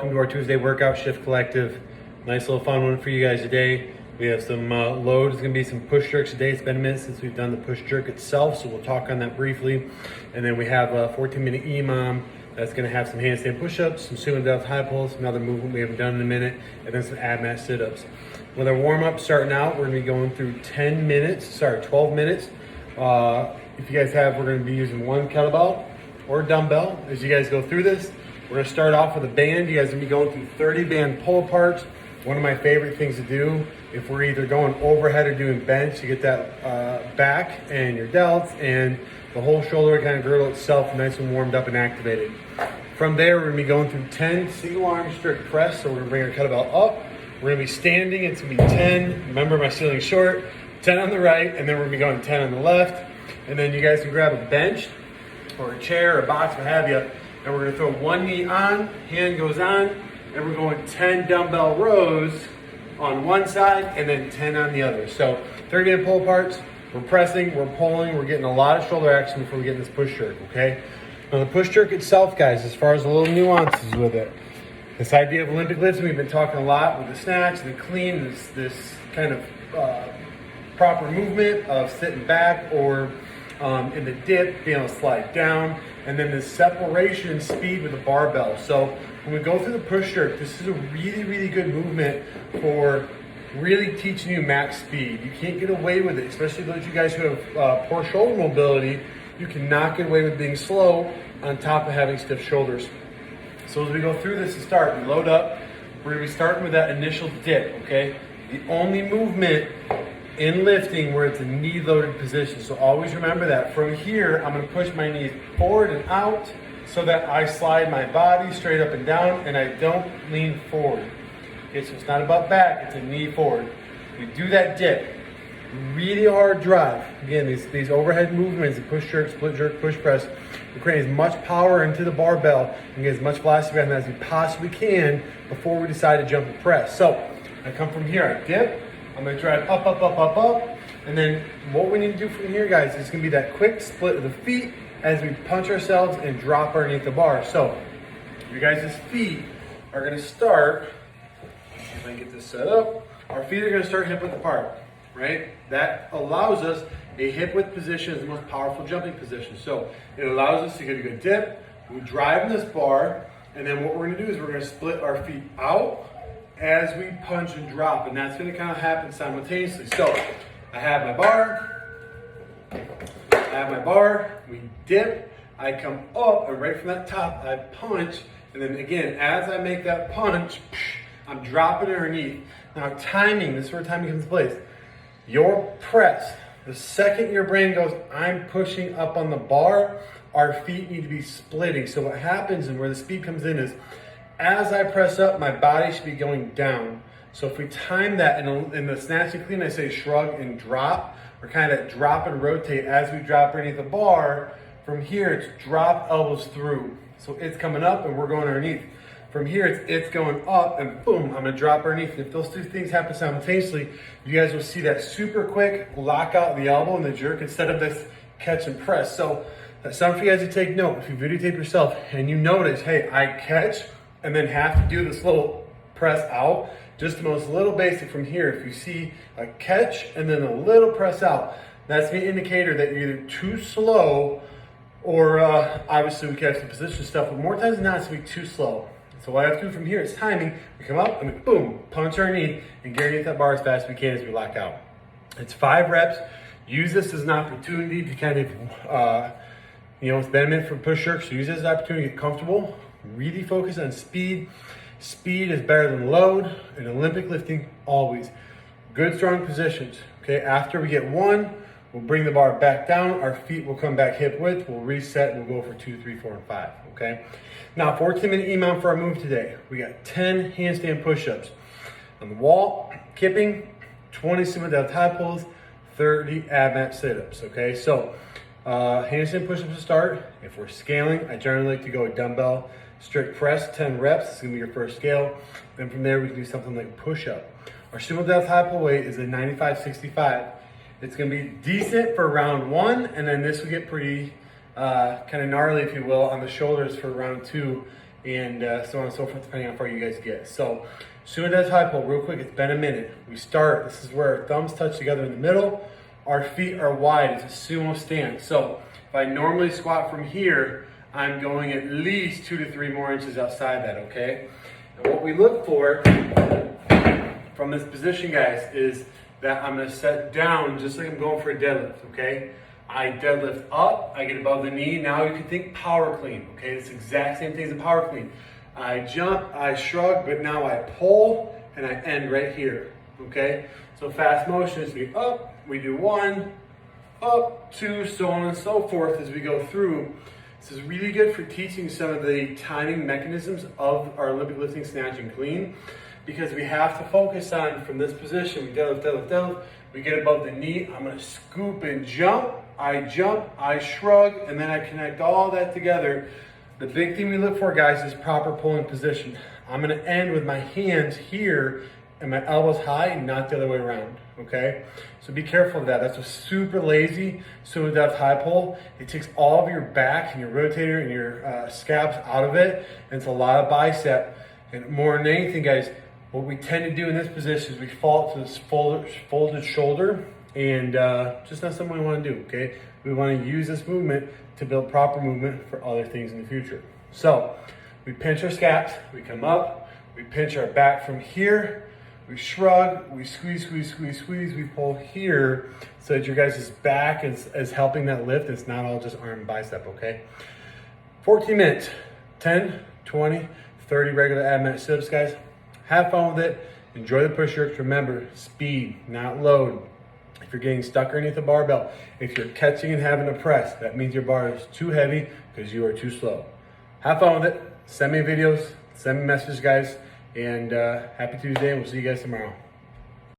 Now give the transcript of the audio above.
Welcome to our Tuesday workout, Shift Collective. Nice little fun one for you guys today. We have some load. It's going to be some push jerks today. It's been a minute since we've done the push jerk itself, so we'll talk on that briefly. And then we have a 14-minute EMOM that's going to have some handstand push-ups, some sumo deadlift high pulls, another movement we haven't done in a minute, and then some ab mat sit-ups. With our warm-up starting out, we're going to be going through 12 minutes. If you guys have, we're going to be using one kettlebell or dumbbell as you guys go through this. We're gonna start off with a band. You guys are gonna be going through 30 band pull aparts. One of my favorite things to do if we're either going overhead or doing bench to get that back and your delts and the whole shoulder kind of girdle itself nice and warmed up and activated. From there, we're gonna be going through 10 single arm strict press. So we're gonna bring our kettlebell up. We're gonna be standing. It's gonna be 10. Remember, my ceiling's short. 10 on the right, and then we're gonna be going 10 on the left. And then you guys can grab a bench or a chair or a box, what have you. And we're gonna throw one knee on, hand goes on, and we're going 10 dumbbell rows on one side and then 10 on the other. So 30 minute pull aparts, we're pressing, we're pulling, we're getting a lot of shoulder action before we get in this push jerk, okay? Now the push jerk itself, guys, as far as the little nuances with it, this idea of Olympic lifts, we've been talking a lot with the snatch, the clean, this kind of proper movement of sitting back or in the dip, being able to slide down, and then the separation speed with the barbell. So when we go through the push jerk, this is a really, really good movement for really teaching you max speed. You can't get away with it, especially those of you guys who have poor shoulder mobility. You cannot get away with being slow on top of having stiff shoulders. So as we go through this to start, we load up. We're gonna be starting with that initial dip, okay? The only movement in lifting where it's a knee loaded position. So always remember that. From here, I'm gonna push my knees forward and out so that I slide my body straight up and down and I don't lean forward. Okay, so it's not about back, it's a knee forward. We do that dip, really hard drive. Again, these overhead movements, the push jerk, split jerk, push press, we're creating as much power into the barbell and get as much velocity behind that as we possibly can before we decide to jump and press. So I come from here, I dip, I'm gonna drive up, up, up, up, up. And then what we need to do from here, guys, is gonna be that quick split of the feet as we punch ourselves and drop underneath the bar. So you guys' feet are gonna start, if I can get this set up, our feet are gonna start hip width apart, right? That allows us a hip width position is the most powerful jumping position. So it allows us to get a good dip, we drive in this bar, and then what we're gonna do is we're gonna split our feet out as we punch and drop, and that's gonna kind of happen simultaneously. So I have my bar, we dip, I come up, and right from that top, I punch, and then again, as I make that punch, I'm dropping underneath. Now timing, this is where timing comes into place. Your press, the second your brain goes, I'm pushing up on the bar, our feet need to be splitting. So what happens and where the speed comes in is, as I press up, my body should be going down. So if we time that in the snatch and clean, I say shrug and drop, or kind of drop and rotate as we drop underneath the bar. From here, it's drop elbows through. So it's coming up and we're going underneath. From here, it's going up and boom, I'm gonna drop underneath. And if those two things happen simultaneously, you guys will see that super quick lock out the elbow and the jerk instead of this catch and press. So that's something for you guys to take note. If you videotape yourself and you notice, hey, I catch, and then have to do this little press out, just the most little basic from here. If you see a catch and then a little press out, that's the indicator that you're either too slow or obviously we catch the position stuff, but more times than not, it's gonna be too slow. So what I have to do from here is timing. We come up and we boom, punch our knee and get underneath that bar as fast as we can as we lock out. It's 5 reps. Use this as an opportunity to kind of, it's been a minute for push jerks, so use this as an opportunity to get comfortable. Really focus on speed. Speed is better than load in Olympic lifting, always. Good, strong positions, okay? After we get one, we'll bring the bar back down. Our feet will come back hip width. We'll reset and we'll go for 2, 3, 4, and 5, okay? Now, 14-minute EMOM for our move today. We got 10 handstand push-ups. On the wall, kipping, 20 sumo deadlift high pulls, 30 ab mat sit-ups, okay? So, handstand push-ups to start. If we're scaling, I generally like to go with dumbbell strict press, 10 reps. It's gonna be your first scale. Then from there, we can do something like push-up. Our sumo deadlift high pull weight is a 95-65. It's gonna be decent for round 1, and then this will get pretty kind of gnarly, if you will, on the shoulders for round 2 and so on and so forth, depending on how far you guys get. So sumo deadlift high pull, real quick, it's been a minute. We start, this is where our thumbs touch together in the middle. Our feet are wide, it's a sumo stance. So if I normally squat from here, I'm going at least 2 to 3 more inches outside that, okay? And what we look for from this position, guys, is that I'm gonna set down just like I'm going for a deadlift, okay? I deadlift up, I get above the knee. Now you can think power clean, okay? It's the exact same thing as a power clean. I jump, I shrug, but now I pull and I end right here, okay? So fast motion is we up, we do 1, up, 2, so on and so forth as we go through. This is really good for teaching some of the timing mechanisms of our Olympic lifting, snatch, and clean, because we have to focus on, from this position, we deadlift, deadlift, deadlift, we get above the knee, I'm gonna scoop and jump, I shrug, and then I connect all that together. The big thing we look for, guys, is proper pulling position. I'm gonna end with my hands here and my elbows high, not the other way around, okay? So be careful of that. That's a super lazy sumo deadlift high pull. It takes all of your back and your rotator and your scabs out of it, and it's a lot of bicep. And more than anything, guys, what we tend to do in this position is we fall to this folded shoulder, and just not something we want to do, okay? We want to use this movement to build proper movement for other things in the future. So we pinch our scaps, we come up, we pinch our back from here, we shrug, we squeeze, squeeze, squeeze, squeeze, we pull here so that your guys' back is helping that lift. It's not all just arm and bicep, okay? 14 minutes, 10, 20, 30 regular ab mat sit-ups, guys. Have fun with it. Enjoy the push jerks. Remember, speed, not load. If you're getting stuck underneath the barbell, if you're catching and having to press, that means your bar is too heavy because you are too slow. Have fun with it. Send me videos, send me messages, guys, and happy Tuesday, and we'll see you guys tomorrow.